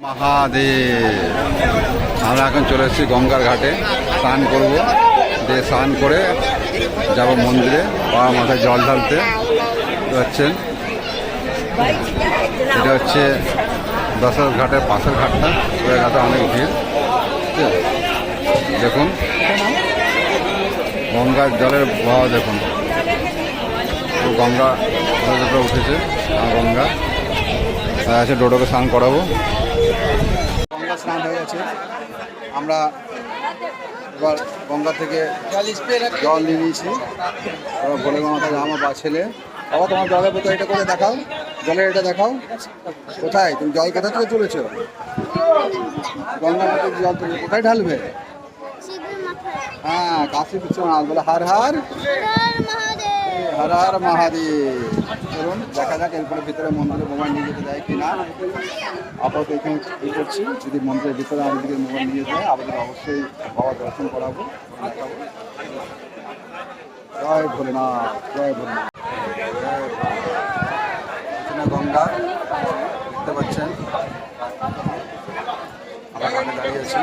মহাদেব, আমরা এখন চলে এসেছি গঙ্গার ঘাটে, স্নান করব। দিয়ে স্নান করে যাব মন্দিরে, বাবা মাথায় জল ঢালতে। হচ্ছেন এটা হচ্ছে দশরথ ঘাটের পাশের ঘাটটা, ওই ঘাটে অনেক ভিড়। দেখুন গঙ্গার জলের বহাও দেখুন, গঙ্গা উঠেছে। গঙ্গা আছে, ডোডোকে স্নান করাবো। গঙ্গা স্নান হয়ে গেছে, আমরা এবার গঙ্গা থেকে জল নিয়ে নিয়েছি। এবার বলে মাথা আমার বা ছেলে, বাবা তোমার জলের বোতল এটা করে দেখাও, জলের এটা দেখাও। কোথায় তুমি জল কোথা থেকে তুলেছো? গঙ্গার মধ্যে জল তুলে কোথায় ঢালবে? হ্যাঁ, কাশি বিশ্বনাথ বলে হর হর হর হর মহাদেব। চলুন দেখা যাক এরপরে ভিতরে মন্দিরে মোবাইল নিয়ে যেতে দেয় কিনা। আপাতত এখানে এই করছি, যদি মন্দিরের ভিতরে আমাদেরকে মোবাইল নিয়ে যায় আমাদের অবশ্যই বাবা দর্শন করাবো, দেখাবো। জয় ভোলেনাথ, জয় ভোলেনাথ। গঙ্গা দেখতে পাচ্ছেন, আমরা দাঁড়িয়ে আছি।